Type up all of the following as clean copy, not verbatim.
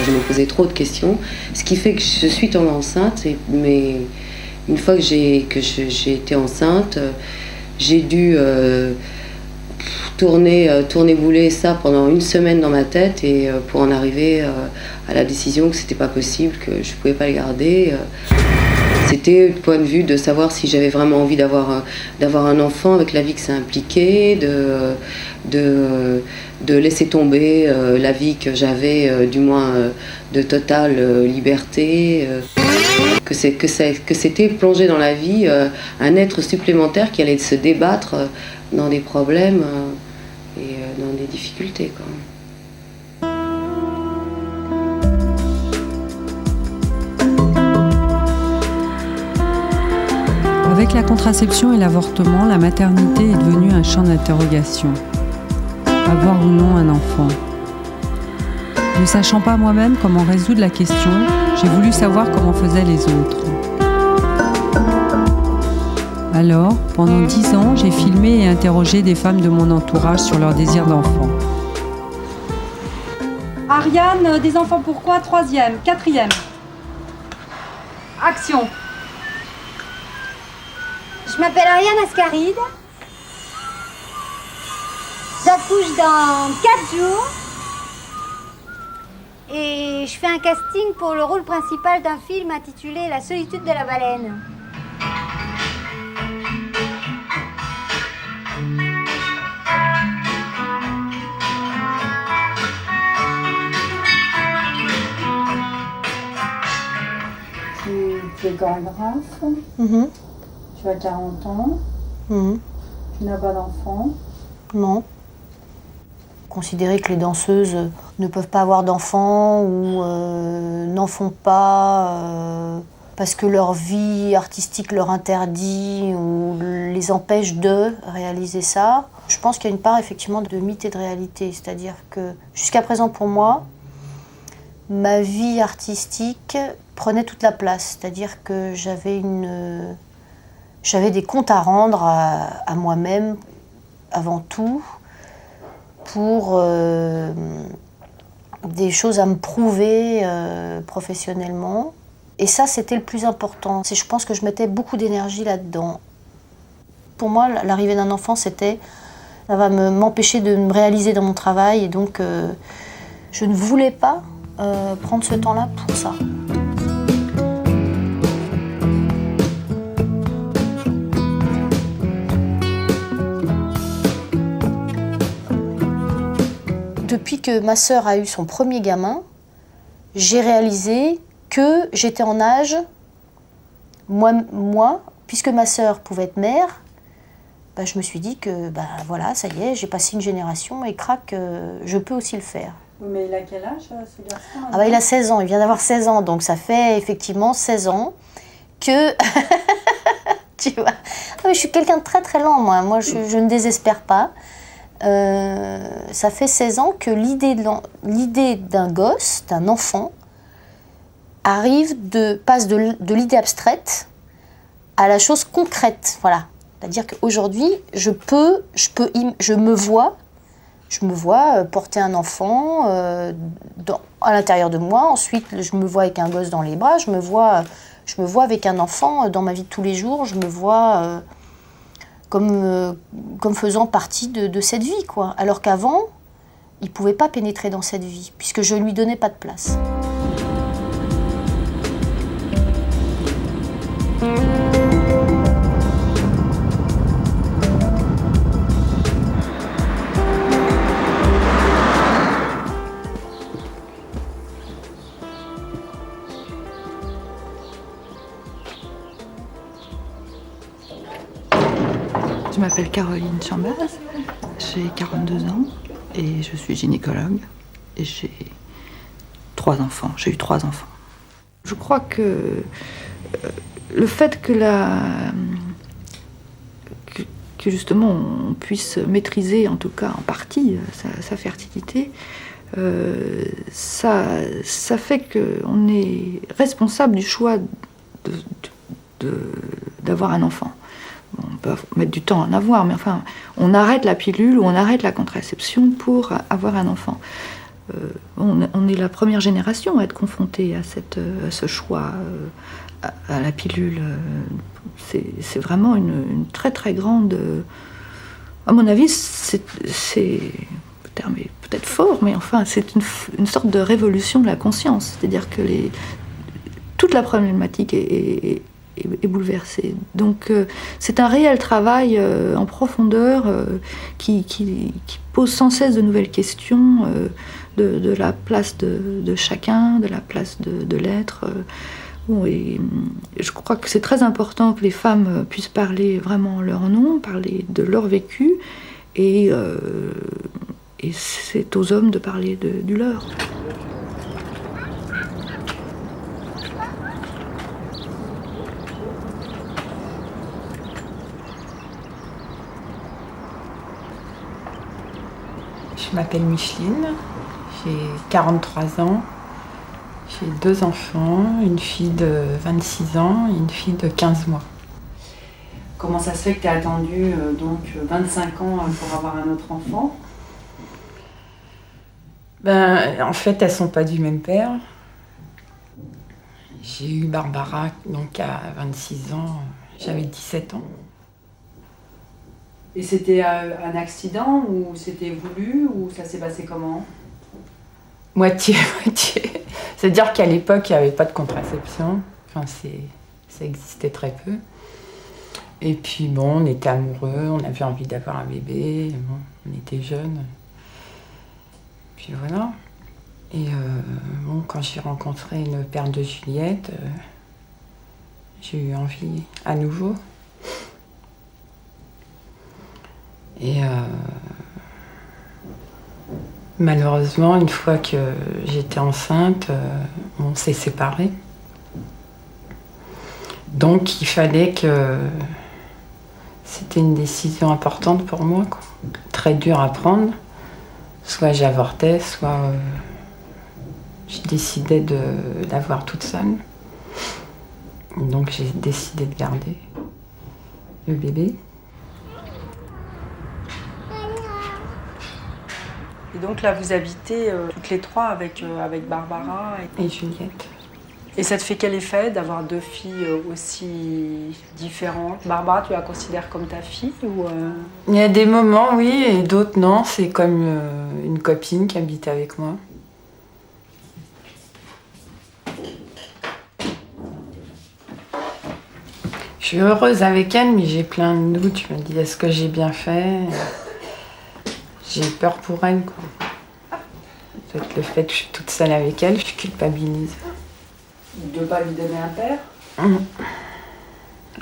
je me posais trop de questions, ce qui fait que je suis tombée enceinte, mais une fois que j'ai été enceinte, j'ai dû tourner-bouler ça pendant une semaine dans ma tête et pour en arriver à la décision que c'était pas possible, que je pouvais pas le garder. C'était le point de vue de savoir si j'avais vraiment envie d'avoir un enfant avec la vie que ça impliquait, de laisser tomber la vie que j'avais, du moins de totale liberté, que c'était plonger dans la vie un être supplémentaire qui allait se débattre dans des problèmes et dans des difficultés, quoi. Avec la contraception et l'avortement, la maternité est devenue un champ d'interrogation. Avoir ou non un enfant. Ne sachant pas moi-même comment résoudre la question, j'ai voulu savoir comment faisaient les autres. Alors, pendant 10 ans, j'ai filmé et interrogé des femmes de mon entourage sur leur désir d'enfant. Ariane, des enfants pourquoi? 3e, 4e. Action. Je m'appelle Ariane Ascaride. J'accouche dans 4 jours. Et je fais un casting pour le rôle principal d'un film intitulé La solitude de la baleine. Tu es chorégraphe. Tu as 40 ans. Tu n'as pas d'enfant. Non. Considérer que les danseuses ne peuvent pas avoir d'enfants ou n'en font pas parce que leur vie artistique leur interdit ou les empêche de réaliser ça. Je pense qu'il y a une part effectivement de mythe et de réalité. C'est-à-dire que jusqu'à présent pour moi, ma vie artistique prenait toute la place. C'est-à-dire que j'avais des comptes à rendre à moi-même avant tout, pour des choses à me prouver professionnellement. Et ça, c'était le plus important. Je pense que je mettais beaucoup d'énergie là-dedans. Pour moi, l'arrivée d'un enfant, ça va m'empêcher de me réaliser dans mon travail. Et donc, je ne voulais pas prendre ce temps-là pour ça. Depuis que ma sœur a eu son premier gamin, j'ai réalisé que j'étais en âge, moi, puisque ma sœur pouvait être mère, je me suis dit que voilà, ça y est, j'ai passé une génération et crac, je peux aussi le faire. Oui, mais il a quel âge, ce garçon? Il a 16 ans, il vient d'avoir 16 ans, donc ça fait effectivement 16 ans que... tu vois. Je suis quelqu'un de très très lent, moi je ne désespère pas. Ça fait 16 ans que l'idée d'un gosse, d'un enfant, passe de l'idée abstraite à la chose concrète. Voilà. C'est-à-dire qu'aujourd'hui, je me vois porter un enfant à l'intérieur de moi. Ensuite, je me vois avec un gosse dans les bras. Je me vois avec un enfant dans ma vie de tous les jours. Je me vois comme faisant partie de cette vie, quoi. Alors qu'avant, il ne pouvait pas pénétrer dans cette vie, puisque je ne lui donnais pas de place. Je m'appelle Caroline Chambers, j'ai 42 ans et je suis gynécologue et j'ai 3 enfants. J'ai eu 3 enfants. Je crois que le fait que justement on puisse maîtriser en tout cas en partie sa fertilité, ça fait qu'on est responsable du choix d'avoir un enfant. On peut mettre du temps à en avoir, mais enfin, on arrête la pilule ou on arrête la contraception pour avoir un enfant. on est la première génération à être confrontée à ce choix, à la pilule. C'est vraiment une très très grande... à mon avis, le terme est peut-être fort, mais enfin, c'est une sorte de révolution de la conscience. C'est-à-dire que toute la problématique est bouleversée. Donc c'est un réel travail en profondeur qui pose sans cesse de nouvelles questions de la place de chacun, de la place de l'être. Et je crois que c'est très important que les femmes puissent parler vraiment leur nom, parler de leur vécu, et c'est aux hommes de parler du leur. Je m'appelle Micheline, j'ai 43 ans, j'ai 2 enfants, une fille de 26 ans et une fille de 15 mois. Comment ça se fait que tu as attendu donc 25 ans pour avoir un autre enfant? En fait, elles sont pas du même père. J'ai eu Barbara donc à 26 ans, j'avais 17 ans. Et c'était un accident ou c'était voulu ou ça s'est passé comment? Moitié. C'est-à-dire qu'à l'époque, il n'y avait pas de contraception. Enfin, ça existait très peu. Et puis bon, on était amoureux, on avait envie d'avoir un bébé, bon, on était jeunes. Puis voilà. Et bon, quand j'ai rencontré le père de Juliette, j'ai eu envie à nouveau. Et malheureusement, une fois que j'étais enceinte, on s'est séparés. Donc il fallait que... C'était une décision importante pour moi, quoi. Très dure à prendre. Soit j'avortais, soit je décidais de l'avoir toute seule. Donc j'ai décidé de garder le bébé. Et donc là, vous habitez toutes les trois avec Barbara et Juliette. Et ça te fait quel effet d'avoir 2 filles aussi différentes? Barbara, tu la considères comme ta fille ou Il y a des moments, oui, et d'autres non. C'est comme une copine qui habite avec moi. Je suis heureuse avec elle, mais j'ai plein de doutes. Je me dis, est-ce que j'ai bien fait? J'ai peur pour elle, quoi. Peut-être le fait que je suis toute seule avec elle, je culpabilise. De ne pas lui donner un père?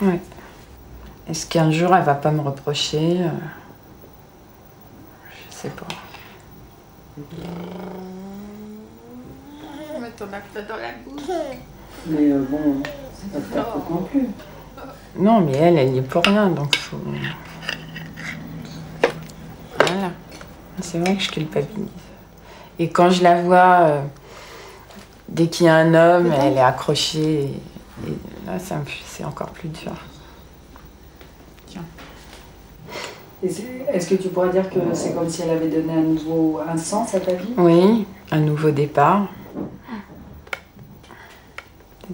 Ouais. Est-ce qu'un jour elle va pas me reprocher? Je sais pas. Mets ton acte dans la bouche. Mais bon, c'est pas de ta faute non plus. Non, mais elle y est pour rien, donc faut... Voilà. C'est vrai que je culpabilise. Et quand je la vois, dès qu'il y a un homme, elle est accrochée. Et là, c'est encore plus dur. Tiens. Est-ce que tu pourrais dire que c'est comme si elle avait donné un sens à ta vie? Oui, un nouveau départ.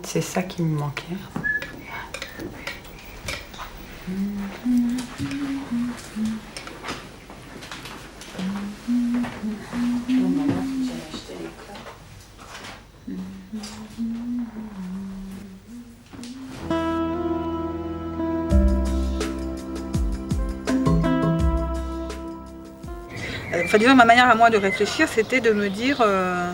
C'est ça qui me manquait. Enfin, disons, ma manière à moi de réfléchir, c'était de me dire à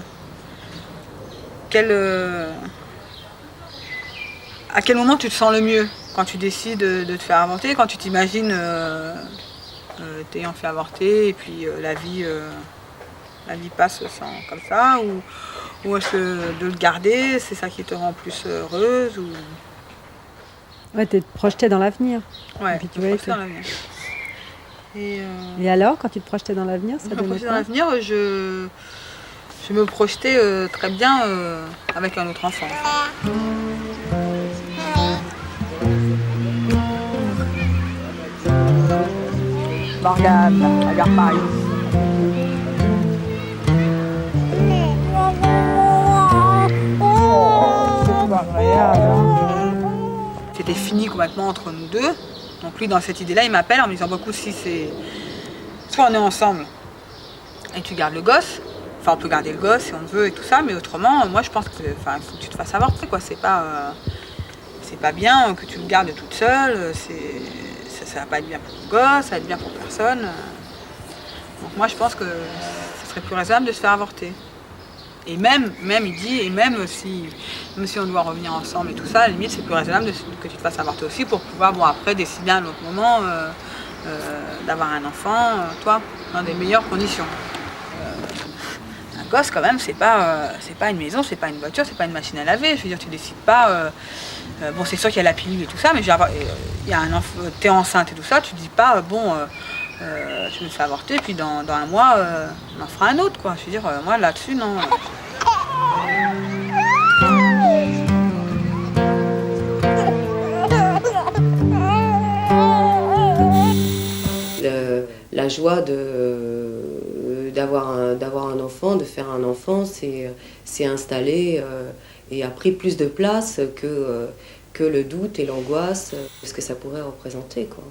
quel moment tu te sens le mieux quand tu décides de te faire avorter, quand tu t'imagines t'ayant fait avorter et puis la vie passe comme ça, ou est-ce que de le garder, c'est ça qui te rend plus heureuse ou... Ouais, t'es projetée dans l'avenir. Ouais, et puis tu projetais dans l'avenir. Et alors, quand tu te projetais dans l'avenir, ça donnait quoi? Dans l'avenir, je me projetais très bien avec un autre enfant. Regarde pas. c'était fini complètement entre nous deux. Donc lui, dans cette idée-là, il m'appelle en me disant, beaucoup si c'est... Soit on est ensemble et tu gardes le gosse, enfin on peut garder le gosse si on veut et tout ça, mais autrement, moi je pense que il faut que tu te fasses avorter, quoi. C'est pas bien que tu le gardes toute seule, ça va pas être bien pour le gosse, ça va être bien pour personne. Donc moi je pense que ce serait plus raisonnable de se faire avorter. Et même il dit, et même si on doit revenir ensemble et tout ça, à la limite c'est plus raisonnable que tu te fasses avorter aussi pour pouvoir après décider à un autre moment d'avoir un enfant, toi, dans des meilleures conditions. Un gosse quand même, c'est pas une maison, c'est pas une voiture, c'est pas une machine à laver. Je veux dire, tu décides pas. Bon, c'est sûr qu'il y a la pilule et tout ça, mais il y a un enfant, t'es enceinte et tout ça, tu dis pas je me fais avorter, puis dans un mois, on en fera un autre, quoi. Je veux dire, moi là-dessus, non. La joie d'avoir un enfant, de faire un enfant, c'est installé et a pris plus de place que le doute et l'angoisse, ce que ça pourrait représenter, quoi.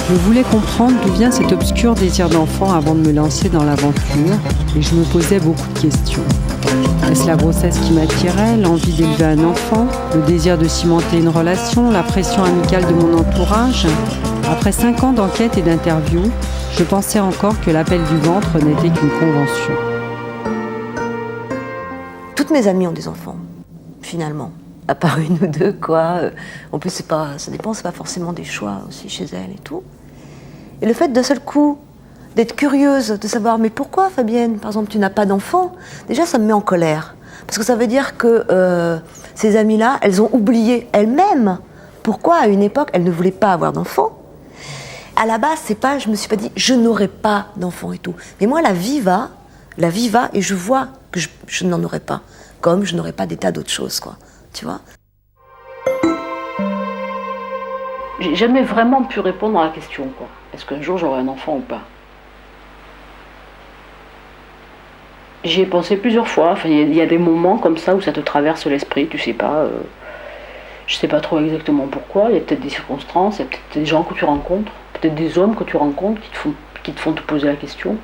Je voulais comprendre d'où vient cet obscur désir d'enfant avant de me lancer dans l'aventure, et je me posais beaucoup de questions. Est-ce la grossesse qui m'attirait, l'envie d'élever un enfant, le désir de cimenter une relation, la pression amicale de mon entourage ? Après 5 ans d'enquête et d'interviews, je pensais encore que l'appel du ventre n'était qu'une convention. Toutes mes amies ont des enfants, finalement. À part une ou deux, quoi. En plus, ça dépend, c'est pas forcément des choix aussi chez elles et tout. Et le fait d'un seul coup d'être curieuse, de savoir, mais pourquoi Fabienne, par exemple, tu n'as pas d'enfant, déjà ça me met en colère. Parce que ça veut dire que ces amies-là, elles ont oublié elles-mêmes pourquoi à une époque elles ne voulaient pas avoir d'enfant. À la base, je me suis pas dit, je n'aurai pas d'enfant et tout. Mais moi, la vie va et je vois que je n'en aurai pas. Comme je n'aurai pas des tas d'autres choses, quoi. Tu vois ? J'ai jamais vraiment pu répondre à la question, quoi. Est-ce qu'un jour j'aurai un enfant ou pas ? J'y ai pensé plusieurs fois. Enfin, il y a des moments comme ça où ça te traverse l'esprit, tu sais pas. Je sais pas trop exactement pourquoi. Il y a peut-être des circonstances, il y a peut-être des gens que tu rencontres, peut-être des hommes que tu rencontres qui te font te poser la question.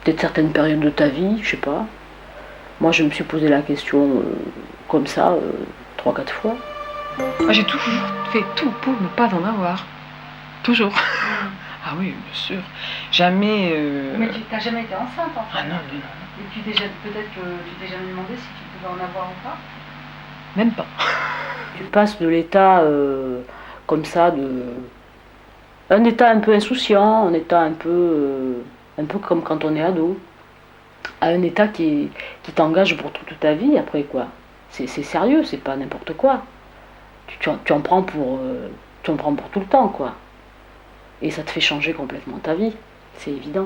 Peut-être certaines périodes de ta vie, je sais pas. Moi, je me suis posé la question comme ça 3-4 fois. Moi, j'ai toujours fait tout pour ne pas en avoir. Toujours. Ah oui, bien sûr. Jamais... Mais tu n'as jamais été enceinte, en fait. Ah non. Et peut-être que tu t'es jamais demandé si tu pouvais en avoir ou pas ? Même pas. Tu passes de l'état comme ça, un état un peu insouciant, un état un peu comme quand on est ado, à un état qui t'engage pour toute ta vie après, quoi. C'est sérieux, c'est pas n'importe quoi. Tu en prends pour tout le temps, quoi. Et ça te fait changer complètement ta vie, c'est évident.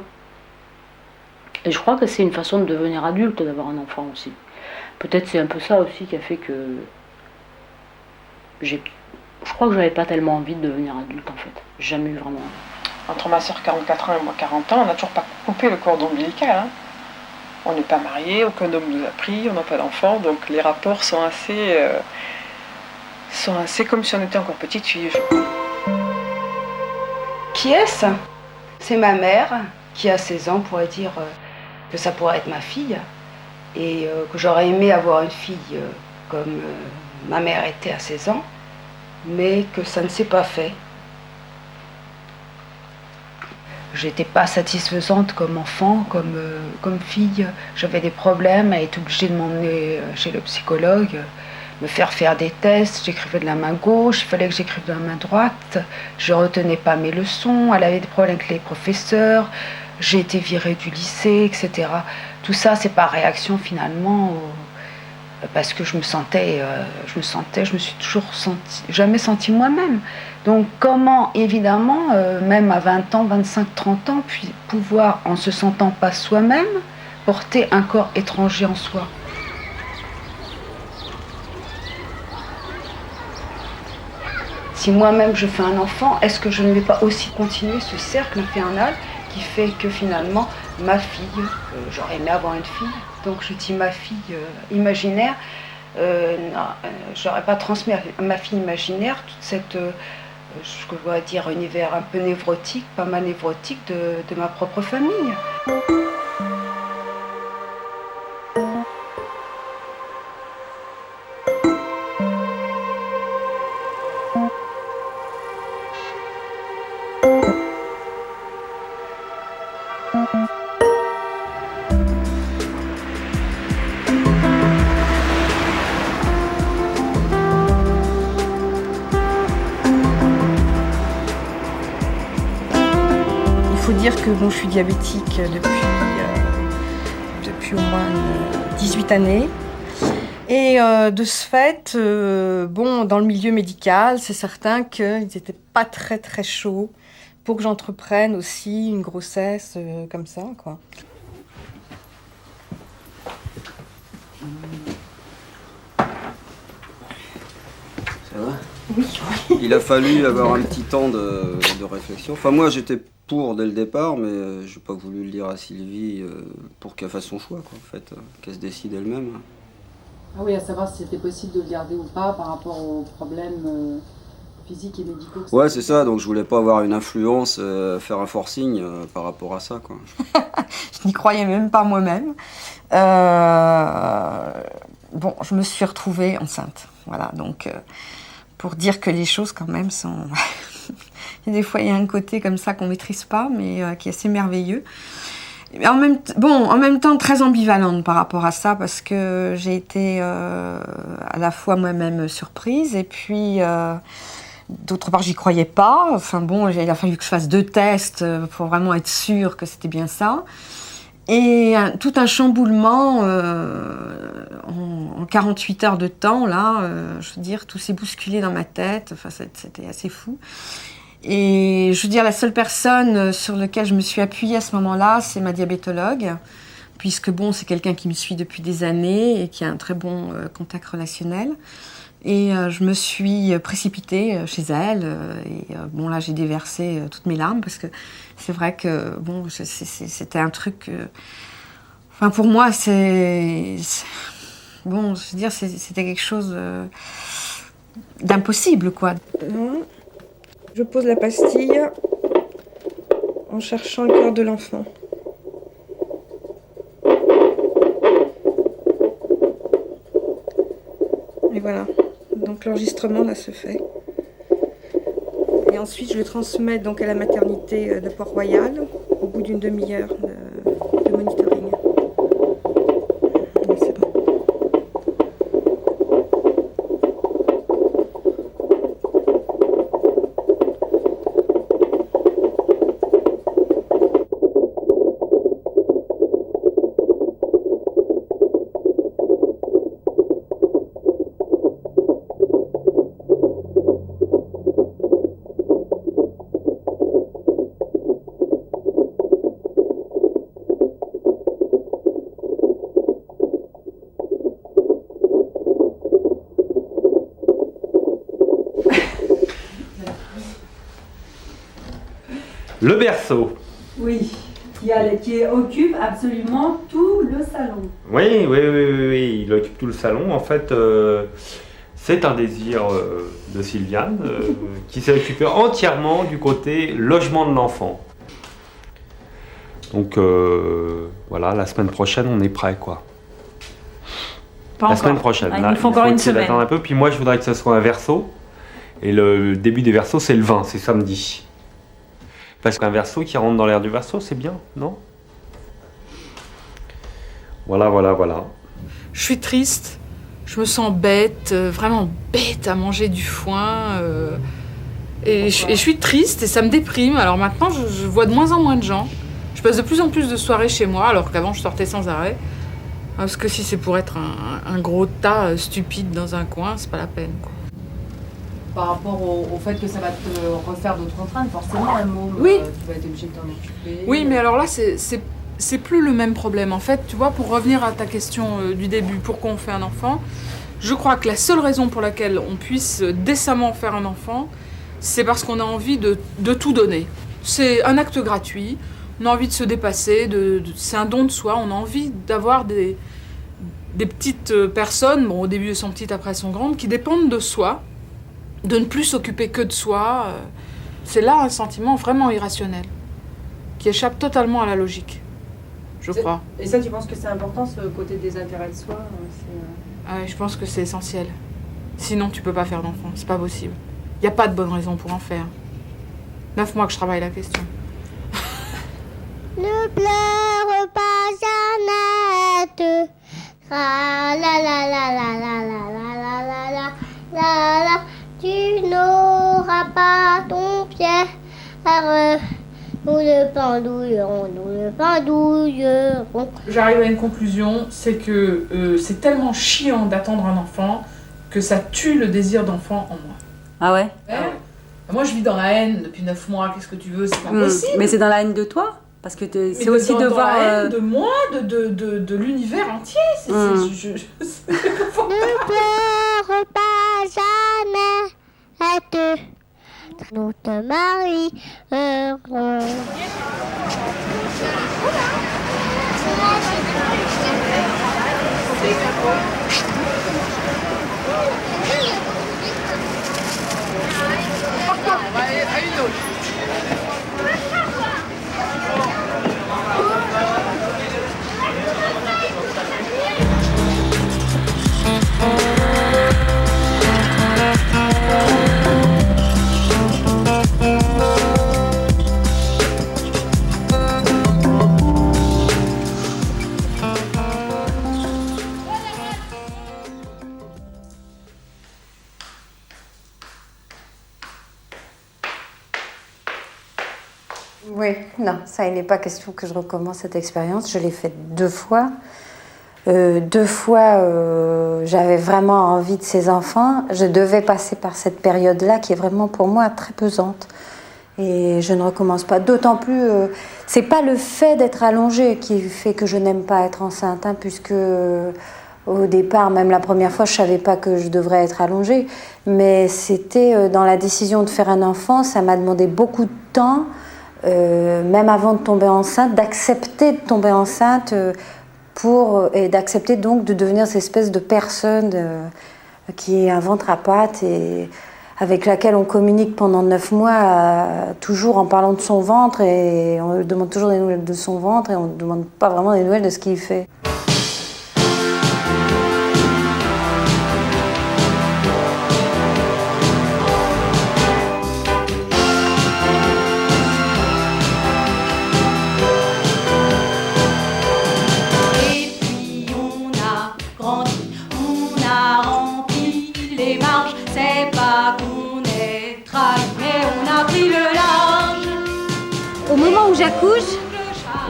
Et je crois que c'est une façon de devenir adulte, d'avoir un enfant aussi. Peut-être c'est un peu ça aussi qui a fait que je crois que j'avais pas tellement envie de devenir adulte, en fait. Jamais eu vraiment envie. Entre ma soeur 44 ans et moi 40 ans, on n'a toujours pas coupé le cordon ombilical. Hein. On n'est pas mariés, aucun homme nous a pris, on n'a pas d'enfant, donc les rapports sont assez comme si on était encore petite fille. Qui est-ce ? C'est ma mère qui a 16 ans pourrait dire que ça pourrait être ma fille et que j'aurais aimé avoir une fille comme ma mère était à 16 ans, mais que ça ne s'est pas fait. J'étais pas satisfaisante comme enfant, comme fille. J'avais des problèmes à être obligée de m'emmener chez le psychologue, me faire des tests. J'écrivais de la main gauche, il fallait que j'écrive de la main droite. Je retenais pas mes leçons, elle avait des problèmes avec les professeurs. J'ai été virée du lycée, etc. Tout ça, c'est par réaction finalement, parce que je me suis toujours jamais sentie moi-même. Donc comment, évidemment, même à 20 ans, 25, 30 ans, puis pouvoir, en se sentant pas soi-même, porter un corps étranger en soi. Si moi-même je fais un enfant, est-ce que je ne vais pas aussi continuer ce cercle infernal qui fait que finalement ma fille, j'aurais aimé avoir une fille, donc je dis ma fille imaginaire, j'aurais pas transmis à ma fille imaginaire toute cette, je dois dire, univers un peu névrotique, pas mal névrotique de ma propre famille. Dire que bon, je suis diabétique depuis au moins 18 années. Et de ce fait, bon, dans le milieu médical, c'est certain qu'ils n'étaient pas très très chauds pour que j'entreprenne aussi une grossesse comme ça, quoi. Ça va ? Oui. Il a fallu avoir un petit temps de réflexion. Enfin, moi, j'étais pour dès le départ, mais je n'ai pas voulu le dire à Sylvie pour qu'elle fasse son choix, quoi, en fait, qu'elle se décide elle-même. Ah oui, à savoir si c'était possible de le garder ou pas par rapport aux problèmes physiques et médicaux. Ouais, c'est ça, donc je voulais pas avoir une influence, faire un forcing par rapport à ça, quoi. Je n'y croyais même pas moi-même. Bon, je me suis retrouvée enceinte, voilà, donc pour dire que les choses quand même sont... Des fois, il y a un côté comme ça qu'on ne maîtrise pas, mais qui est assez merveilleux. En même temps, très ambivalente par rapport à ça, parce que j'ai été à la fois moi-même surprise, et puis, d'autre part, j'y croyais pas. Enfin bon, il a fallu que je fasse 2 tests pour vraiment être sûre que c'était bien ça. Et tout un chamboulement en 48 heures de temps, là, je veux dire, tout s'est bousculé dans ma tête. Enfin, c'était assez fou. Et je veux dire, la seule personne sur laquelle je me suis appuyée à ce moment-là, c'est ma diabétologue, puisque bon, c'est quelqu'un qui me suit depuis des années et qui a un très bon contact relationnel. Et je me suis précipitée chez elle. Et bon, là, j'ai déversé toutes mes larmes, parce que c'est vrai que bon, c'était un truc... Enfin, pour moi, bon, je veux dire, c'était quelque chose d'impossible, quoi. Je pose la pastille en cherchant le cœur de l'enfant. Et voilà, donc l'enregistrement là se fait. Et ensuite je le transmets donc à la maternité de Port-Royal au bout d'une demi-heure de monitoring. C'est bon. Le berceau. Oui, qui occupe absolument tout le salon. Oui, il occupe tout le salon. En fait, c'est un désir de Sylviane qui s'est occupée entièrement du côté logement de l'enfant. Donc voilà, la semaine prochaine, on est prêt, quoi. La semaine prochaine. Il nous faut encore une semaine. Attendre un peu. Puis moi, je voudrais que ce soit un verso. Et le début des versos, c'est le 20, c'est samedi. Parce qu'un verso qui rentre dans l'air du verso, c'est bien, non? Voilà. Je suis triste, je me sens bête, vraiment bête à manger du foin. Et je suis triste et ça me déprime. Alors maintenant, je vois de moins en moins de gens. Je passe de plus en plus de soirées chez moi, alors qu'avant, je sortais sans arrêt. Parce que si c'est pour être un gros tas stupide dans un coin, c'est pas la peine, quoi. Par rapport au fait que ça va te refaire d'autres contraintes, forcément, un môme, oui. tu vas être obligé de t'en occuper. Oui, mais alors là, c'est c'est plus le même problème. En fait, tu vois, pour revenir à ta question du début, pourquoi on fait un enfant, je crois que la seule raison pour laquelle on puisse décemment faire un enfant, c'est parce qu'on a envie de tout donner. C'est un acte gratuit, on a envie de se dépasser, c'est un don de soi, on a envie d'avoir des petites personnes, bon au début elles sont petites, après elles sont grandes, qui dépendent de soi, de ne plus s'occuper que de soi. C'est là un sentiment vraiment irrationnel, qui échappe totalement à la logique, je crois. Et ça, tu penses que c'est important, ce côté désintérêt de soi Ouais, je pense que c'est essentiel. Sinon, tu peux pas faire d'enfant, c'est pas possible. Il n'y a pas de bonne raison pour en faire. 9 mois que je travaille la question. Ne pleure pas, Jeannette. La la la la la la la la la la la la. Tu n'auras pas ton pierre. Nous le pendouillerons, nous le pendouillerons. J'arrive à une conclusion, c'est que c'est tellement chiant d'attendre un enfant que ça tue le désir d'enfant en moi. Ah ouais, Moi je vis dans la haine depuis 9 mois, qu'est-ce que tu veux, c'est pas possible. Mais c'est dans la haine de toi? Parce que c'est aussi dans devoir... la haine de moi, de l'univers entier. Ne pleure pas, Jeannette. Nous te marierons. On va aller à une autre. Oui, non, ça il n'est pas question que je recommence cette expérience. Je l'ai faite 2 fois. 2 fois, j'avais vraiment envie de ces enfants. Je devais passer par cette période-là qui est vraiment pour moi très pesante. Et je ne recommence pas. D'autant plus, c'est pas le fait d'être allongée qui fait que je n'aime pas être enceinte, hein, puisque au départ, même la première fois, je savais pas que je devrais être allongée. Mais c'était dans la décision de faire un enfant, ça m'a demandé beaucoup de temps. Même avant de tomber enceinte, d'accepter de tomber enceinte et d'accepter donc de devenir cette espèce de personne qui est un ventre à pattes et avec laquelle on communique pendant 9 mois, toujours en parlant de son ventre, et on lui demande toujours des nouvelles de son ventre et on ne demande pas vraiment des nouvelles de ce qu'il fait. Au moment où j'accouche,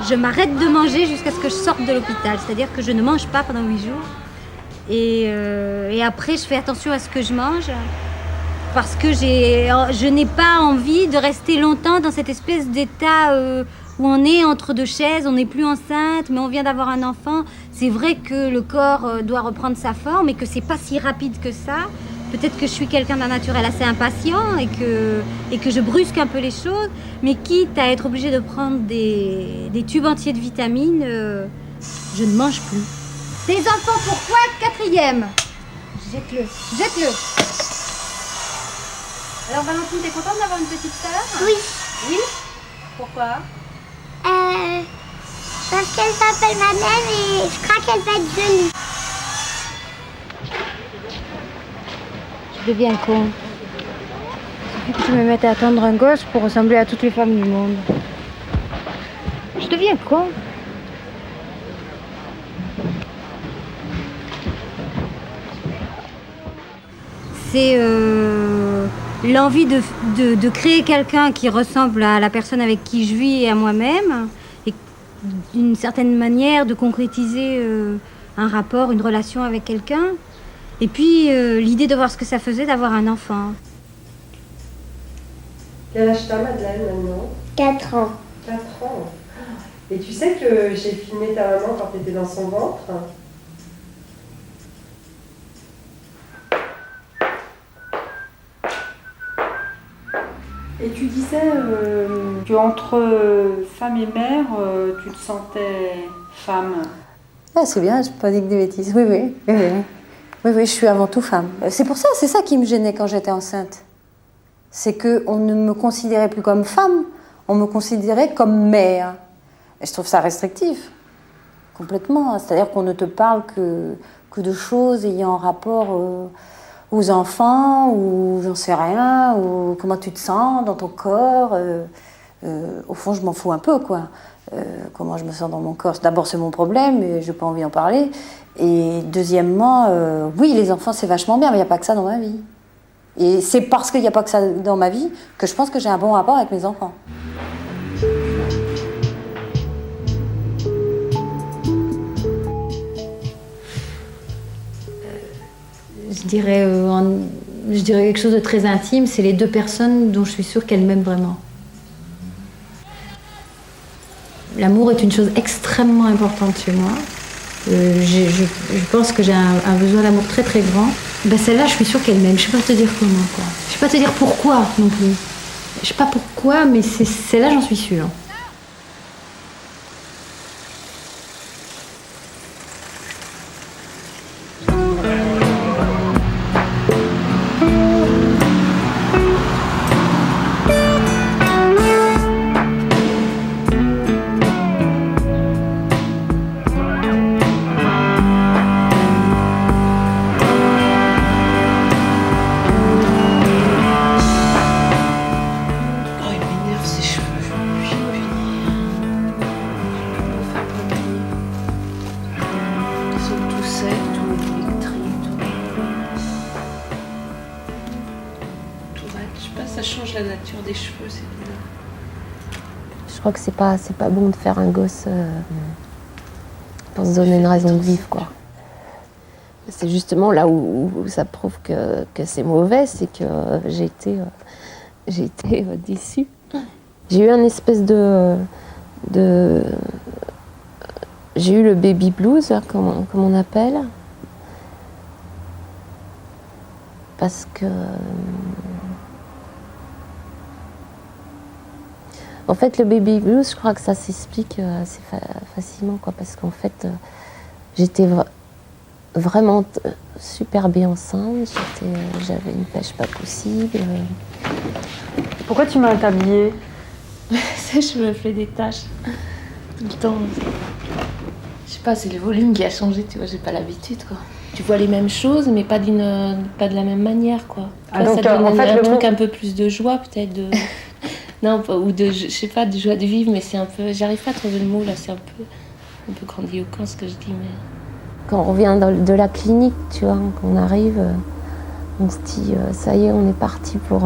je m'arrête de manger jusqu'à ce que je sorte de l'hôpital. C'est-à-dire que je ne mange pas pendant 8 jours. Et après, je fais attention à ce que je mange. Parce que je n'ai pas envie de rester longtemps dans cette espèce d'état où on est entre 2 chaises, on n'est plus enceinte, mais on vient d'avoir un enfant. C'est vrai que le corps doit reprendre sa forme et que c'est pas si rapide que ça. Peut-être que je suis quelqu'un d'un naturel assez impatient et que je brusque un peu les choses, mais quitte à être obligée de prendre des tubes entiers de vitamines, je ne mange plus. Tes enfants, pourquoi 4e? Jette-le, jette-le. Alors Valentine, t'es contente d'avoir une petite sœur? Oui. Oui? Pourquoi? Parce qu'elle s'appelle Madeleine et je crois qu'elle va être jolie. Je deviens con. Il suffit que je me mette à attendre un gosse pour ressembler à toutes les femmes du monde. Je deviens con. C'est l'envie de créer quelqu'un qui ressemble à la personne avec qui je vis et à moi-même, et d'une certaine manière de concrétiser un rapport, une relation avec quelqu'un. Et puis, l'idée de voir ce que ça faisait d'avoir un enfant. Quel âge t'as, Madeleine, maintenant? 4 ans. 4 ans. Et tu sais que j'ai filmé ta maman quand tu étais dans son ventre. Et tu disais qu'entre femme et mère, tu te sentais femme. Ah, c'est bien, je ne peux pas dire que des bêtises. Oui, je suis avant tout femme. C'est pour ça, c'est ça qui me gênait quand j'étais enceinte. C'est qu'on ne me considérait plus comme femme, on me considérait comme mère. Et je trouve ça restrictif, complètement. C'est-à-dire qu'on ne te parle que de choses ayant rapport aux enfants, ou j'en sais rien, ou comment tu te sens dans ton corps. Au fond, je m'en fous un peu, quoi. Comment je me sens dans mon corps. D'abord, c'est mon problème, et je n'ai pas envie d'en parler. Et deuxièmement, oui, les enfants, c'est vachement bien, mais il n'y a pas que ça dans ma vie. Et c'est parce qu'il n'y a pas que ça dans ma vie que je pense que j'ai un bon rapport avec mes enfants. Je dirais quelque chose de très intime, c'est les deux personnes dont je suis sûre qu'elles m'aiment vraiment. L'amour est une chose extrêmement importante chez moi. Je pense que j'ai un besoin d'amour très très grand. Ben celle-là, je suis sûre qu'elle m'aime. Je ne sais pas te dire comment, quoi. Je ne sais pas te dire pourquoi non plus. Je ne sais pas pourquoi, mais celle-là, j'en suis sûre. Je crois que c'est pas bon de faire un gosse pour se donner une raison de vivre, quoi. C'est justement là où ça prouve que c'est mauvais, c'est que j'ai été déçue. J'ai eu un espèce j'ai eu le baby blues, comme on appelle, parce que en fait, le baby blues, je crois que ça s'explique assez facilement, quoi, parce qu'en fait, j'étais vraiment super bien enceinte, j'avais une pêche pas possible. Pourquoi tu m'as habillée? Je me fais des tâches tout le temps. Je sais pas, c'est le volume qui a changé, tu vois, j'ai pas l'habitude, quoi. Tu vois les mêmes choses, mais pas de la même manière, quoi. Ah, donc, ça donne en fait, un truc un peu plus de joie, peut-être, non, ou je sais pas, de joie de vivre, mais c'est un peu... J'arrive pas à trouver le mot, là, c'est un peu grandiloquent, ce que je dis, mais... Quand on revient de la clinique, tu vois, qu'on arrive, on se dit, ça y est, on est parti pour...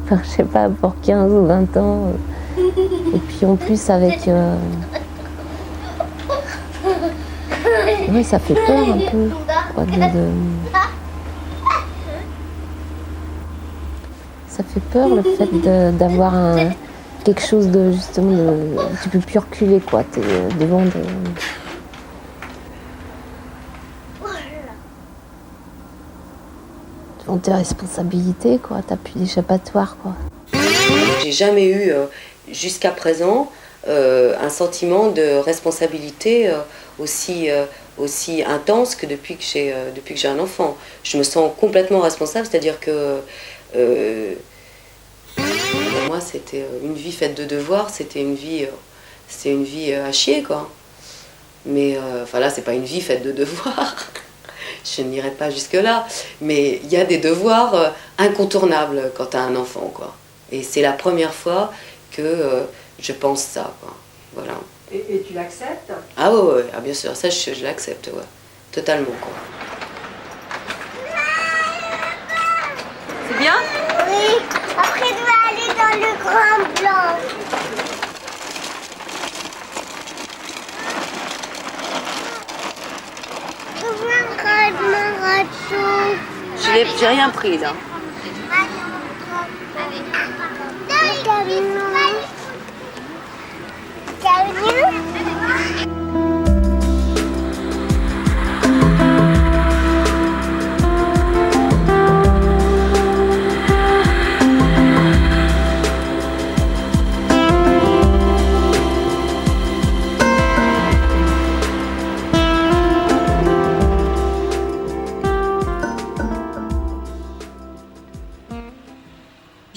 Enfin, je sais pas, pour 15 ou 20 ans. Et puis, en plus, avec... Oui, ça fait peur, un peu, quoi, Ça fait peur, le fait d'avoir quelque chose de, justement, tu peux plus reculer, quoi. T'es devant devant tes responsabilités, quoi. T'as plus d'échappatoire, quoi. J'ai jamais eu, jusqu'à présent, un sentiment de responsabilité aussi intense que depuis que j'ai un enfant. Je me sens complètement responsable, c'est-à-dire que pour moi, c'était une vie faite de devoirs, c'était une vie à chier, quoi. Mais enfin là, c'est pas une vie faite de devoirs. Je n'irai pas jusque-là. Mais il y a des devoirs incontournables quand tu as un enfant, quoi. Et c'est la première fois que je pense ça, quoi. Voilà. Et tu l'acceptes? Ah ouais, ah, bien sûr, ça je l'accepte, ouais. Totalement, quoi. C'est bien? Oui. Après, je vais aller dans le grand blanc. J'ai rien pris, là.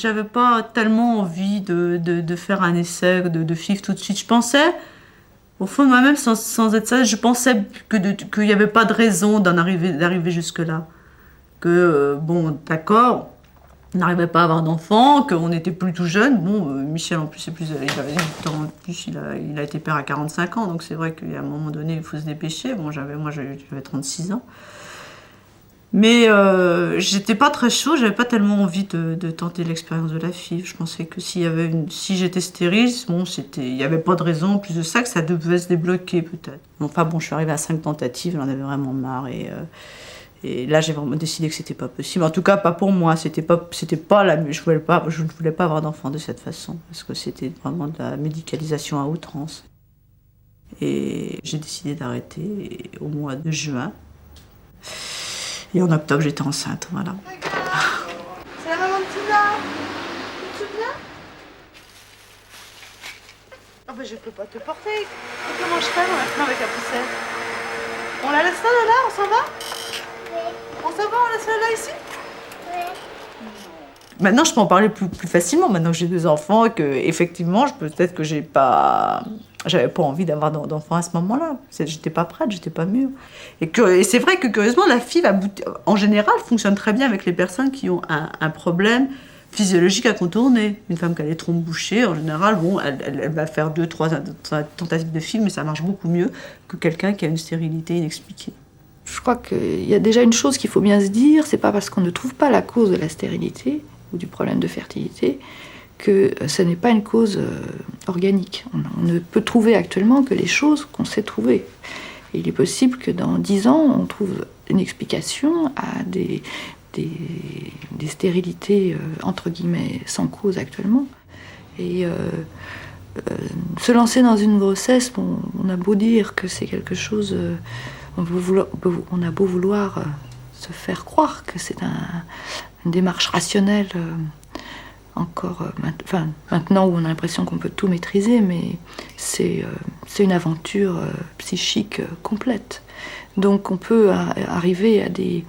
j'avais pas tellement envie de faire un essai, de FIV tout de suite. Je pensais, au fond de moi-même, sans être sage, je pensais qu'il n'y avait pas de raison d'arriver jusque-là. Que, bon, d'accord, on n'arrivait pas à avoir d'enfants, qu'on était plus tout jeune. Bon, Michel, en plus, il avait 18 ans en plus, il a été père à 45 ans, donc c'est vrai qu'à un moment donné, il faut se dépêcher. Bon, moi, j'avais 36 ans. Mais j'étais pas très chaud, j'avais pas tellement envie de tenter l'expérience de la FIV. Je pensais que si j'étais stérile, bon, il n'y avait pas de raison, en plus de ça, que ça devait se débloquer peut-être. Enfin bon, je suis arrivée à 5 tentatives, j'en avais vraiment marre et là j'ai vraiment décidé que c'était pas possible. En tout cas, pas pour moi, je ne voulais pas avoir d'enfant de cette façon, parce que c'était vraiment de la médicalisation à outrance. Et j'ai décidé d'arrêter au mois de juin. Et en octobre, j'étais enceinte, voilà. C'est la maman de Tina. Tu te souviens? Oh ben je peux pas te porter. Et comment je fais maintenant avec la poussette? On la laisse là, on s'en va? Oui. On s'en va, on laisse là ici? Oui. Maintenant, je peux en parler plus facilement, maintenant que j'ai 2 enfants, et que effectivement, peut-être que j'avais pas envie d'avoir d'enfants à ce moment-là. J'étais pas prête, j'étais pas mûre. Et c'est vrai que curieusement, la FIV, en général, fonctionne très bien avec les personnes qui ont un problème physiologique à contourner. Une femme qui a les trompes bouchées, en général, bon, elle va faire 2-3 tentatives de FIV, mais ça marche beaucoup mieux que quelqu'un qui a une stérilité inexpliquée. Je crois qu'il y a déjà une chose qu'il faut bien se dire, c'est pas parce qu'on ne trouve pas la cause de la stérilité ou du problème de fertilité que ce n'est pas une cause organique. On ne peut trouver actuellement que les choses qu'on sait trouver. Et il est possible que dans 10 ans, on trouve une explication à des stérilités, entre guillemets, sans cause actuellement. Et se lancer dans une grossesse, on a beau dire que c'est quelque chose... on a beau vouloir se faire croire que c'est une démarche rationnelle... maintenant où on a l'impression qu'on peut tout maîtriser, mais c'est une aventure psychique complète. Donc on peut arriver à des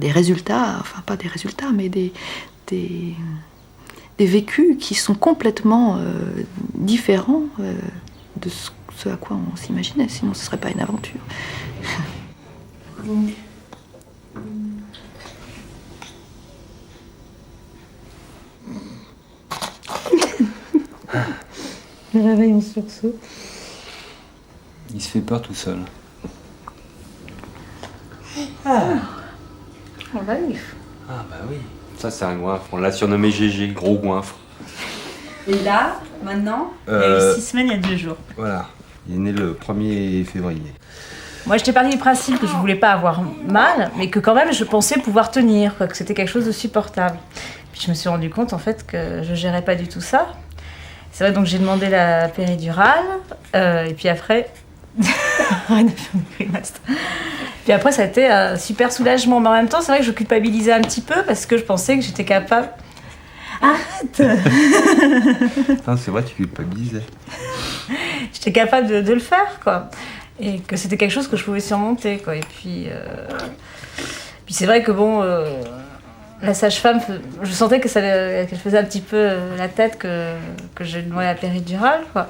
résultats, enfin pas des résultats, mais des vécus qui sont complètement différents de ce à quoi on s'imaginait, sinon ce ne serait pas une aventure. Le réveil en sursaut. Il se fait peur tout seul. Ah, on va vivre. Ah bah oui. Ça c'est un goinfre. On l'a surnommé GG, gros goinfre. Et là, maintenant, il y a eu 6 semaines, il y a 2 jours. Voilà. Il est né le 1er février. Moi, j'étais partie du principe que je voulais pas avoir mal, mais que quand même, je pensais pouvoir tenir, quoi, que c'était quelque chose de supportable. Puis je me suis rendu compte, en fait, que je gérais pas du tout ça. C'est vrai, donc j'ai demandé la péridurale, et puis après... Puis après, ça a été un super soulagement. Mais en même temps, c'est vrai que je culpabilisais un petit peu, parce que je pensais que j'étais capable... Arrête. Enfin, c'est vrai, tu culpabilisais. J'étais capable de le faire, quoi. Et que c'était quelque chose que je pouvais surmonter, quoi. Et puis c'est vrai que bon, la sage-femme, je sentais qu'elle faisait un petit peu la tête que j'ai demandé la péridurale, quoi.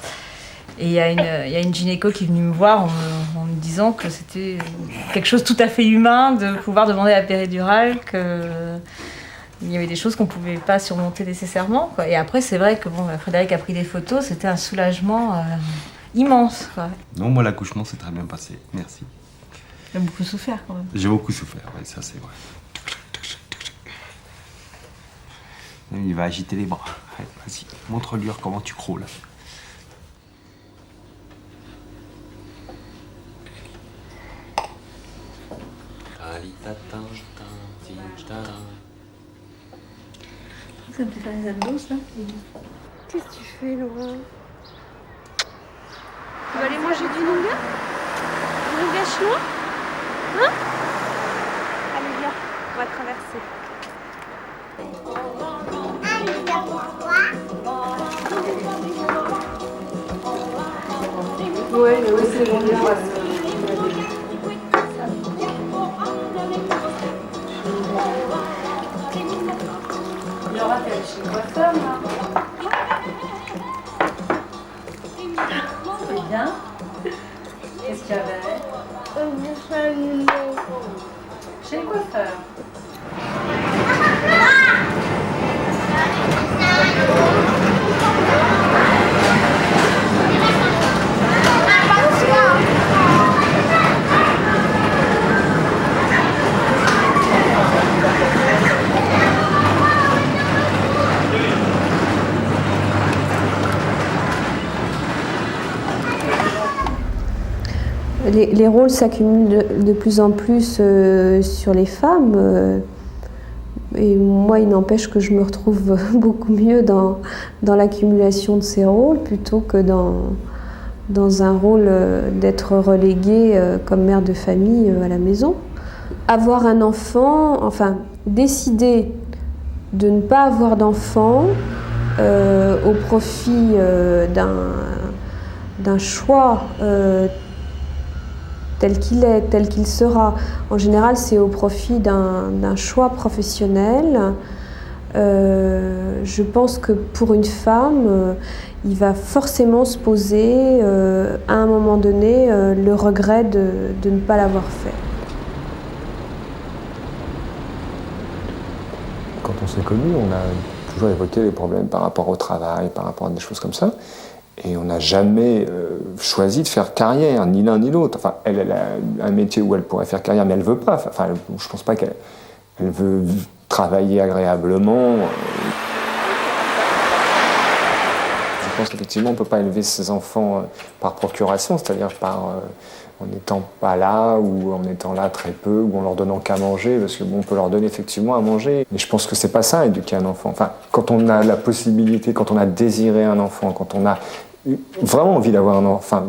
Et il y a une gynéco qui est venue me voir en me disant que c'était quelque chose de tout à fait humain de pouvoir demander la péridurale, qu'il y avait des choses qu'on ne pouvait pas surmonter nécessairement, quoi. Et après, c'est vrai que bon, Frédéric a pris des photos, c'était un soulagement immense, quoi. Non, moi, l'accouchement s'est très bien passé. Merci. Tu as beaucoup souffert, quand même. J'ai beaucoup souffert, oui, ça c'est vrai. Il va agiter les bras. Ouais, vas-y, montre-lui comment tu crawles. Ça me fait faire les abdos, ça. Qu'est-ce que tu fais, Laura? Tu vas aller manger du nougat? Du nougat chinois? Hein? Allez, viens, on va traverser. Oui, c'est bon, les poissons. Laura, t'es allée chez le coiffeur, là. C'est bien. Qu'est-ce qu'il y avait? Chez le coiffeur. Les rôles s'accumulent de plus en plus sur les femmes. Et moi, il n'empêche que je me retrouve beaucoup mieux dans l'accumulation de ces rôles plutôt que dans un rôle d'être reléguée comme mère de famille à la maison. Avoir un enfant, enfin, décider de ne pas avoir d'enfant au profit d'un choix tel qu'il est, tel qu'il sera. En général, c'est au profit d'un choix professionnel. Je pense que pour une femme, il va forcément se poser, à un moment donné, le regret de ne pas l'avoir fait. Quand on s'est connus, on a toujours évoqué les problèmes par rapport au travail, par rapport à des choses comme ça. Et on n'a jamais choisi de faire carrière, ni l'un ni l'autre. Enfin, elle a un métier où elle pourrait faire carrière, mais elle ne veut pas. Enfin, je ne pense pas qu'elle veut travailler agréablement. Je pense qu'effectivement, on ne peut pas élever ses enfants par procuration, c'est-à-dire en n'étant pas là, ou en étant là très peu, ou en leur donnant qu'à manger, parce que on peut leur donner effectivement à manger. Mais je pense que c'est pas ça, éduquer un enfant. Enfin, quand on a la possibilité, quand on a désiré un enfant, quand on a vraiment envie d'avoir un enfant, enfin,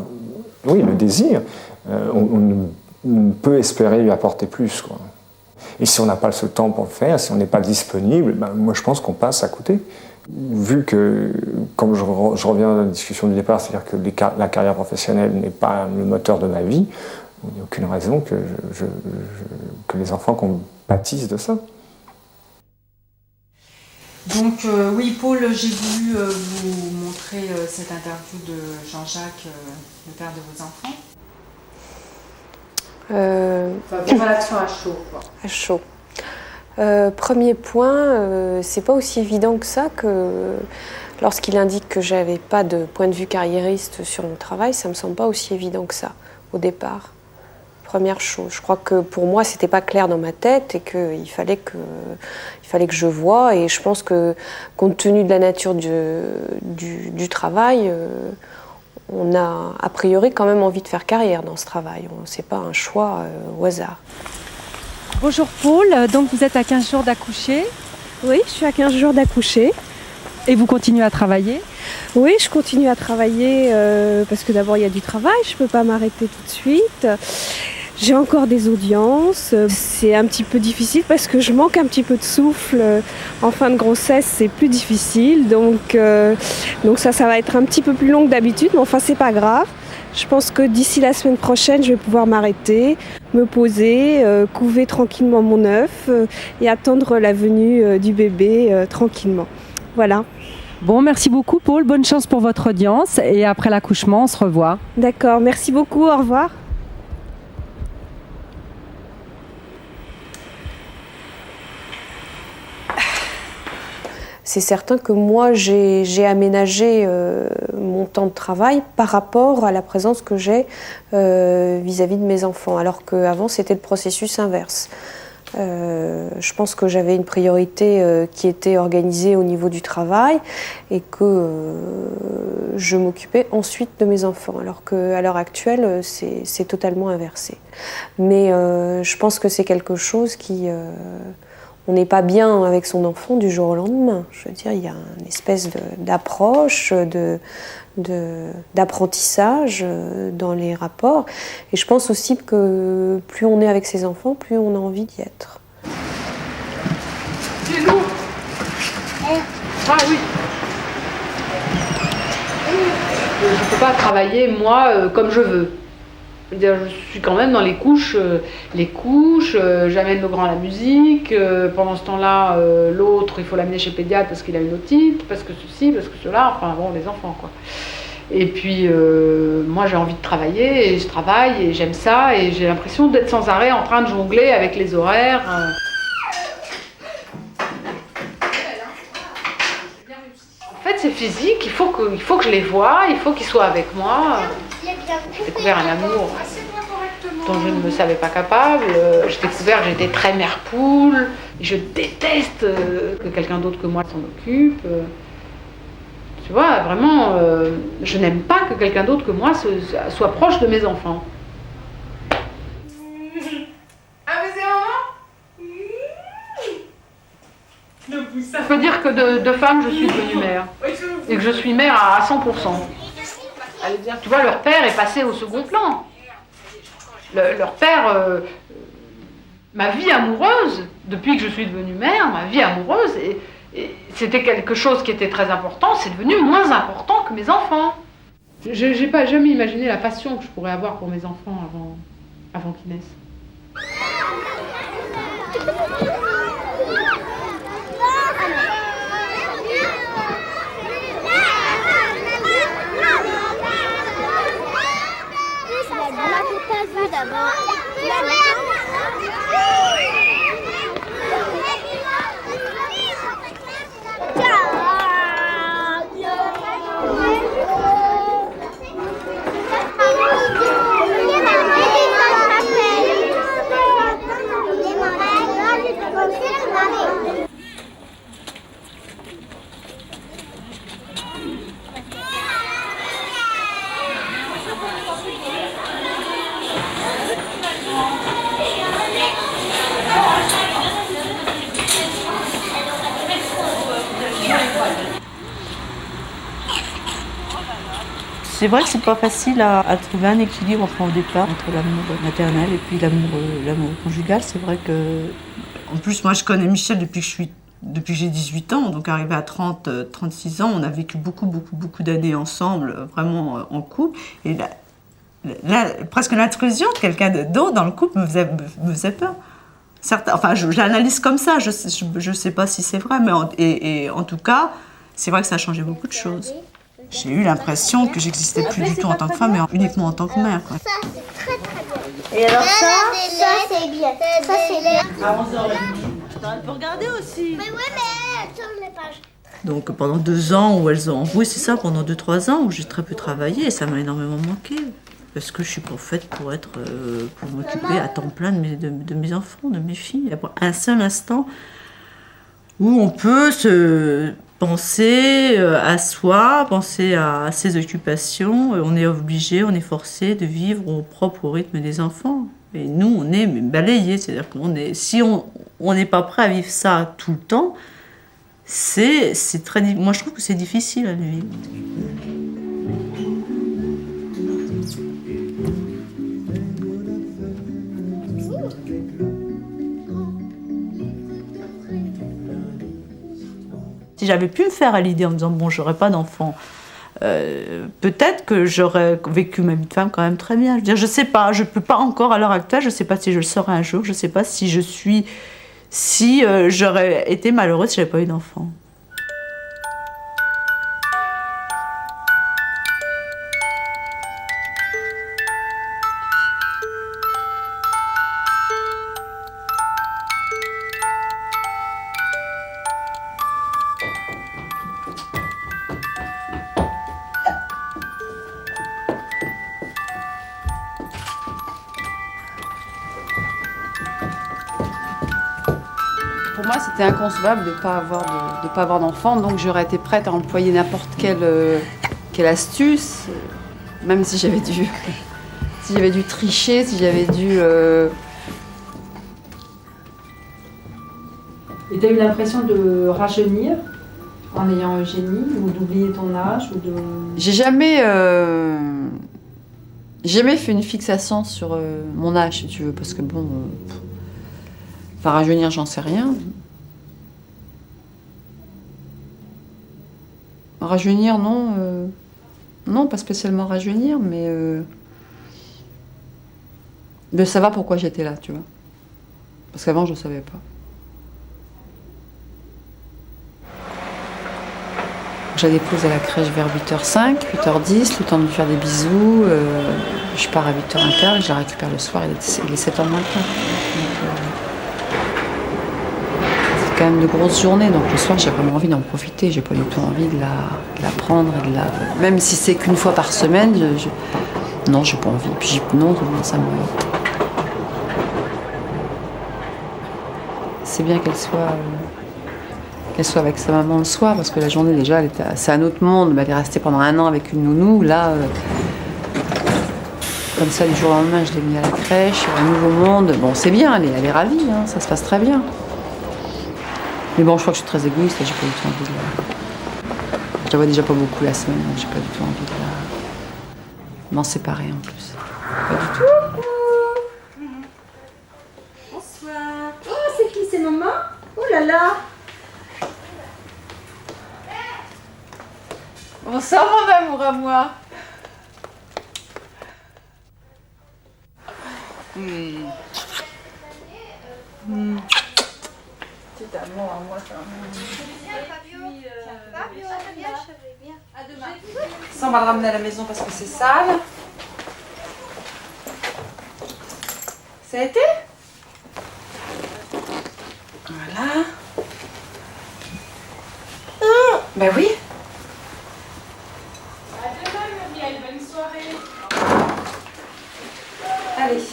oui, le désir, on peut espérer lui apporter plus, quoi. Et si on n'a pas ce temps pour le faire, si on n'est pas disponible, moi je pense qu'on passe à côté. Vu que, comme je reviens à la discussion du départ, c'est-à-dire que la carrière professionnelle n'est pas le moteur de ma vie, il n'y a aucune raison que les enfants qu'on pâtissent de ça. Donc oui, Paul, j'ai voulu vous montrer cette interview de Jean-Jacques, le père de vos enfants. Vos réactions à chaud, quoi. À chaud. Premier point, c'est pas aussi évident que ça que lorsqu'il indique que j'avais pas de point de vue carriériste sur mon travail, ça me semble pas aussi évident que ça au départ. Première chose, je crois que pour moi c'était pas clair dans ma tête et qu'il fallait que je voie, et je pense que compte tenu de la nature du travail, on a a priori quand même envie de faire carrière dans ce travail. C'est pas un choix au hasard. Bonjour Paul, donc vous êtes à 15 jours d'accoucher? Oui, je suis à 15 jours d'accoucher. Et vous continuez à travailler? Oui, je continue à travailler parce que d'abord il y a du travail, je ne peux pas m'arrêter tout de suite. J'ai encore des audiences, c'est un petit peu difficile parce que je manque un petit peu de souffle. En fin de grossesse, c'est plus difficile, donc ça va être un petit peu plus long que d'habitude, mais enfin c'est pas grave. Je pense que d'ici la semaine prochaine, je vais pouvoir m'arrêter, me poser, couver tranquillement mon œuf et attendre la venue du bébé tranquillement. Voilà. Bon, merci beaucoup Paul, bonne chance pour votre audience et après l'accouchement, on se revoit. D'accord, merci beaucoup, au revoir. C'est certain que moi, j'ai aménagé mon temps de travail par rapport à la présence que j'ai vis-à-vis de mes enfants, alors qu'avant, c'était le processus inverse. Je pense que j'avais une priorité qui était organisée au niveau du travail et que je m'occupais ensuite de mes enfants, alors qu'à l'heure actuelle, c'est totalement inversé. Mais je pense que c'est quelque chose qui... on n'est pas bien avec son enfant du jour au lendemain. Je veux dire, il y a une espèce d'approche, d'apprentissage dans les rapports. Et je pense aussi que plus on est avec ses enfants, plus on a envie d'y être. C'est lourd. Ah oui. Je ne peux pas travailler, moi, comme je veux. Je veux dire, je suis quand même dans les couches, j'amène le grand à la musique, pendant ce temps-là, l'autre, il faut l'amener chez pédiatre parce qu'il a une otite, parce que ceci, parce que cela, enfin bon, les enfants quoi. Et puis, moi j'ai envie de travailler, et je travaille, et j'aime ça, et j'ai l'impression d'être sans arrêt en train de jongler avec les horaires. En fait, c'est physique, il faut que je les voie, il faut qu'ils soient avec moi. J'ai découvert un amour dont je ne me savais pas capable. J'ai découvert que j'étais très mère-poule. Je déteste que quelqu'un d'autre que moi s'en occupe. Tu vois, vraiment, je n'aime pas que quelqu'un d'autre que moi soit proche de mes enfants. Ah, mais c'est maman. Ça veut dire que de femme, je suis devenue mère. Et que je suis mère à 100%. Tu vois, leur père est passé au second plan. Leur père, ma vie amoureuse, depuis que je suis devenue mère, ma vie amoureuse, et c'était quelque chose qui était très important, c'est devenu moins important que mes enfants. Je n'ai pas jamais imaginé la passion que je pourrais avoir pour mes enfants avant qu'ils naissent. C'est vrai que c'est pas facile à trouver un équilibre au départ entre l'amour maternel et puis l'amour conjugal. C'est vrai que, en plus, moi je connais Michel depuis que j'ai 18 ans, donc arrivé à 36 ans, on a vécu beaucoup d'années ensemble, vraiment en couple. Et là, presque l'intrusion de quelqu'un d'autre dans le couple me faisait peur. Enfin, j'analyse comme ça, je sais pas si c'est vrai, mais en tout cas, c'est vrai que ça a changé beaucoup de choses. J'ai eu l'impression que j'existais plus du tout en tant que femme, mais uniquement en tant que mère. Quoi. Ça, c'est très très bien. Et alors ça c'est bien. Ça, c'est bien. À 11h30. Tu peux regarder aussi. Mais oui, mais tourne les pages. Donc pendant 2 ans où elles ont... Oui, c'est ça, pendant 2-3 ans où j'ai très peu travaillé, et ça m'a énormément manqué. Parce que je suis pas faite pour m'occuper à temps plein de mes enfants, de mes filles. Il y a un seul instant où on peut se penser à soi, penser à ses occupations. On est obligé, on est forcé de vivre au propre rythme des enfants. Et nous, on est balayés. C'est-à-dire si on n'est pas prêt à vivre ça tout le temps, c'est très... Moi, je trouve que c'est difficile à le vivre. Si j'avais pu me faire à l'idée en me disant bon, j'aurais pas d'enfant, peut-être que j'aurais vécu ma vie de femme quand même très bien. Je veux dire, je sais pas, je peux pas encore à l'heure actuelle, je sais pas si je le saurai un jour, je sais pas si j'aurais été malheureuse si j'avais pas eu d'enfant. Pour moi, c'était inconcevable de ne pas avoir d'enfant, donc j'aurais été prête à employer n'importe quelle astuce, même si j'avais dû tricher, si j'avais dû... Et tu as eu l'impression de rajeunir en ayant Eugénie, ou d'oublier ton âge, ou de... J'ai jamais fait une fixation sur mon âge, si tu veux, parce que bon... Enfin, rajeunir, j'en sais rien. Rajeunir, non. Non, pas spécialement rajeunir, mais de savoir pourquoi j'étais là, tu vois. Parce qu'avant, je ne savais pas. Je la dépose à la crèche vers 8h05, 8h10, le temps de lui faire des bisous. Je pars à 8h15 et je la récupère le soir, il est 7h moins le quart. C'est quand même de grosses journées, donc le soir j'ai vraiment envie d'en profiter. J'ai pas du tout envie de la prendre et de la... Même si c'est qu'une fois par semaine, non, j'ai pas envie. Puis non, ça me... C'est bien qu'elle soit avec sa maman le soir, parce que la journée déjà, c'est un autre monde. Elle est restée pendant 1 an avec une nounou. Là, comme ça, du jour au lendemain, je l'ai mis à la crèche, un nouveau monde. Bon, c'est bien, elle est ravie, hein, ça se passe très bien. Mais bon, je crois que je suis très égoïste, j'ai pas du tout envie de la... Je la vois déjà pas beaucoup la semaine, donc j'ai pas du tout envie de m'en séparer en plus. Pas du tout. Bonsoir. Oh, c'est qui, c'est maman? Oh là là. Bonsoir mon amour à moi. Petit amour à moi, ça. Ça, on va le ramener à la maison parce que c'est sale. Ça a été? Voilà. Ben oui. À demain, Muriel, bonne soirée. Allez.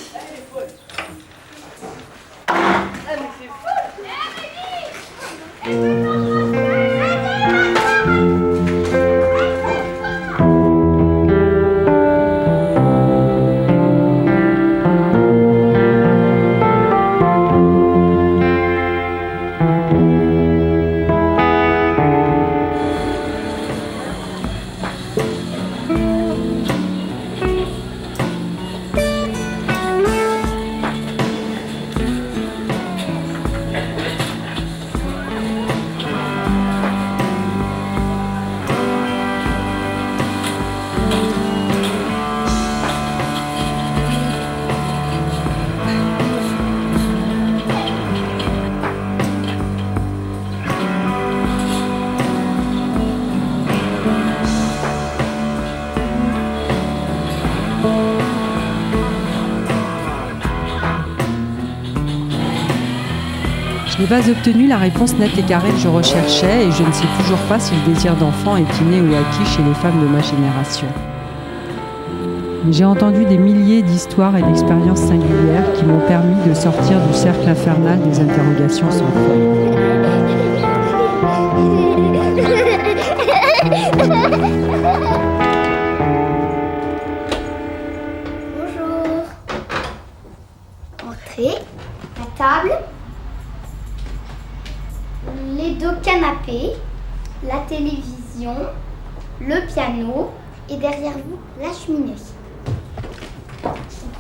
Je n'ai pas obtenu la réponse nette et carrée que je recherchais et je ne sais toujours pas si le désir d'enfant est inné ou acquis chez les femmes de ma génération. Mais j'ai entendu des milliers d'histoires et d'expériences singulières qui m'ont permis de sortir du cercle infernal des interrogations sans fin. Bonjour. Entrez, la table, les 2 canapés, la télévision, le piano et derrière vous, la cheminée.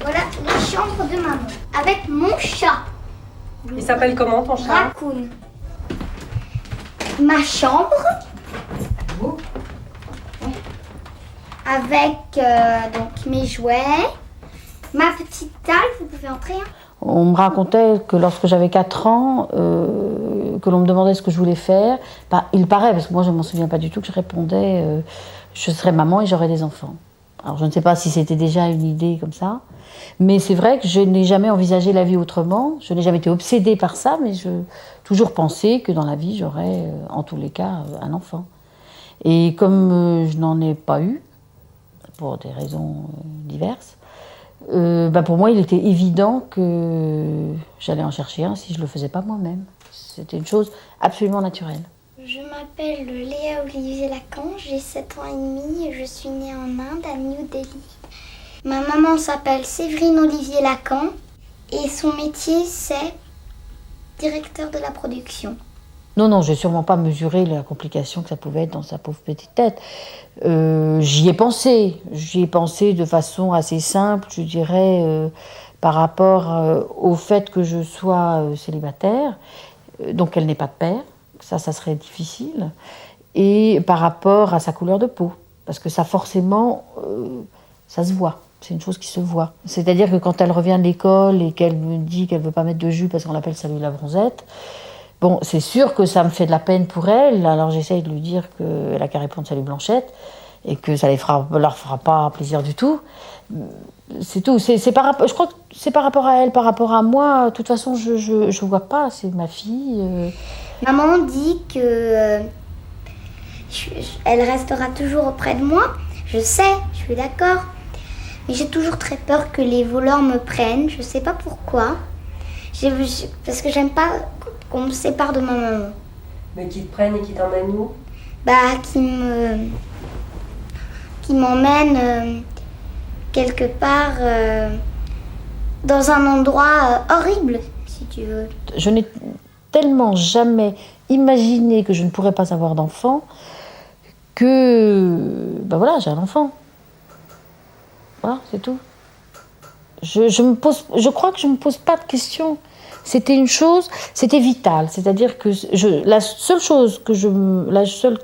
Voilà les chambres de maman avec mon chat. Il s'appelle comment ton chat? Raccoon. Ma chambre avec donc mes jouets, ma petite table, vous pouvez entrer. Hein. On me racontait que lorsque j'avais 4 ans, que l'on me demandait ce que je voulais faire, il paraît, parce que moi je ne m'en souviens pas du tout, que je répondais je serais maman et j'aurais des enfants. Alors je ne sais pas si c'était déjà une idée comme ça, mais c'est vrai que je n'ai jamais envisagé la vie autrement, je n'ai jamais été obsédée par ça, mais je toujours pensé que dans la vie j'aurais en tous les cas un enfant. Et comme je n'en ai pas eu, pour des raisons diverses, pour moi, il était évident que j'allais en chercher un si je ne le faisais pas moi-même. C'était une chose absolument naturelle. Je m'appelle Léa Olivier Lacan, j'ai 7 ans et demi et je suis née en Inde, à New Delhi. Ma maman s'appelle Séverine Olivier Lacan et son métier, c'est directeur de la production. Non, je n'ai sûrement pas mesuré la complication que ça pouvait être dans sa pauvre petite tête. J'y ai pensé de façon assez simple, je dirais, par rapport au fait que je sois célibataire, donc qu'elle n'ait pas de père, ça serait difficile, et par rapport à sa couleur de peau, parce que ça forcément, ça se voit. C'est une chose qui se voit. C'est-à-dire que quand elle revient de l'école et qu'elle me dit qu'elle ne veut pas mettre de jupe parce qu'on l'appelle Salut la bronzette, bon, c'est sûr que ça me fait de la peine pour elle. Alors j'essaye de lui dire qu'elle a qu'à répondre Salut Blanchette et que ça leur fera pas plaisir du tout. C'est tout. Je crois que c'est par rapport à elle, par rapport à moi. De toute façon, je vois pas. C'est ma fille. Maman dit que elle restera toujours auprès de moi. Je sais, je suis d'accord. Mais j'ai toujours très peur que les voleurs me prennent. Je sais pas pourquoi. Parce que j'aime pas qu'on me sépare de ma maman. Mais qui te prennent et qui t'emmènent où? Qui m'emmènent quelque part dans un endroit horrible, si tu veux. Je n'ai tellement jamais imaginé que je ne pourrais pas avoir d'enfant que, ben voilà, j'ai un enfant. Voilà, c'est tout. Je crois que je me pose pas de questions. C'était une chose, c'était vital. C'est-à-dire que la seule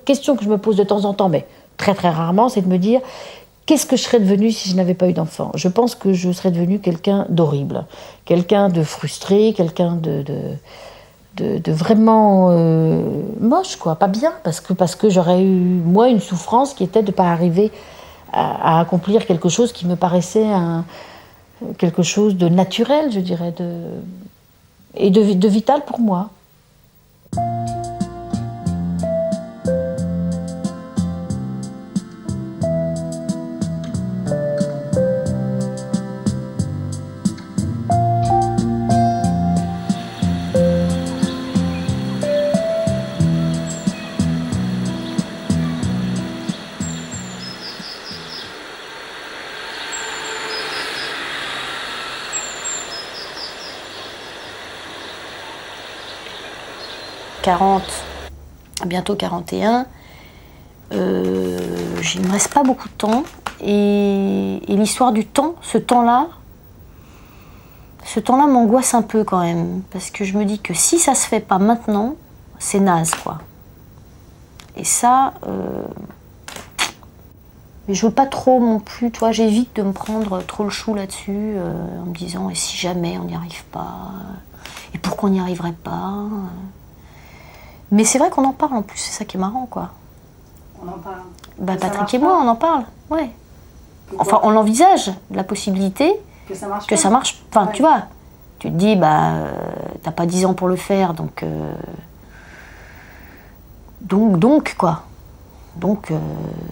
question que je me pose de temps en temps, mais très très rarement, c'est de me dire qu'est-ce que je serais devenue si je n'avais pas eu d'enfant. Je pense que je serais devenue quelqu'un d'horrible, quelqu'un de frustré, quelqu'un de vraiment moche, quoi, pas bien, parce que j'aurais eu, moi, une souffrance qui était de ne pas arriver à accomplir quelque chose qui me paraissait quelque chose de naturel, je dirais, et de vital pour moi. Bientôt 41, il ne me reste pas beaucoup de temps et l'histoire du temps, ce temps-là m'angoisse un peu quand même, parce que je me dis que si ça se fait pas maintenant, c'est naze, quoi. Et ça, mais je veux pas trop non plus, toi, j'évite de me prendre trop le chou là-dessus, en me disant et si jamais on n'y arrive pas, et pourquoi on n'y arriverait pas. Mais c'est vrai qu'on en parle en plus, c'est ça qui est marrant, quoi. On en parle. Patrick et moi, on en parle, ouais. Enfin, on l'envisage, la possibilité que ça marche. Enfin, ouais. Tu vois, tu te dis, t'as pas 10 ans pour le faire, donc quoi. Donc,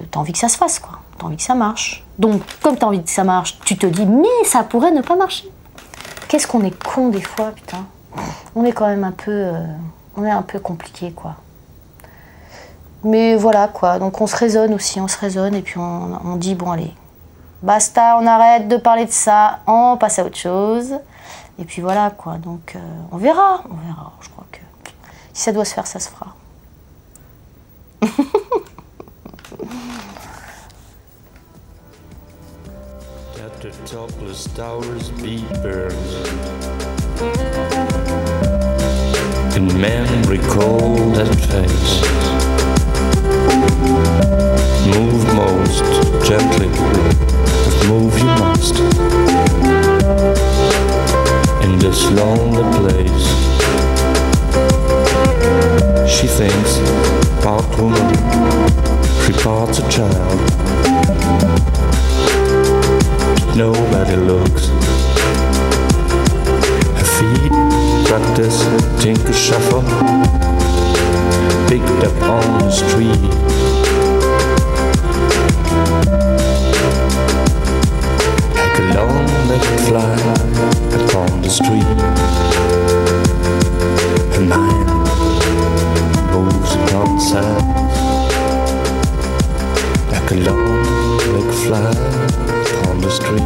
t'as envie que ça se fasse, quoi. T'as envie que ça marche. Donc, comme t'as envie que ça marche, tu te dis, mais ça pourrait ne pas marcher. Qu'est-ce qu'on est con des fois, putain. On est quand même un peu... on est un peu compliqué, quoi. Mais voilà, quoi. Donc on se raisonne aussi, et puis on dit, bon, allez, basta, on arrête de parler de ça, on passe à autre chose. Et puis voilà, quoi. Donc on verra. Je crois que si ça doit se faire, ça se fera. The topless towers be burned, and men recall that face. Move most gently, but move you must. In this lonely place, she thinks part woman, she parts a child. Nobody looks. Her feet practice tinker shuffle, picked up on the street. Like a long-legged fly upon the street. Her mind moves upon sides. Like a long-legged fly on the street.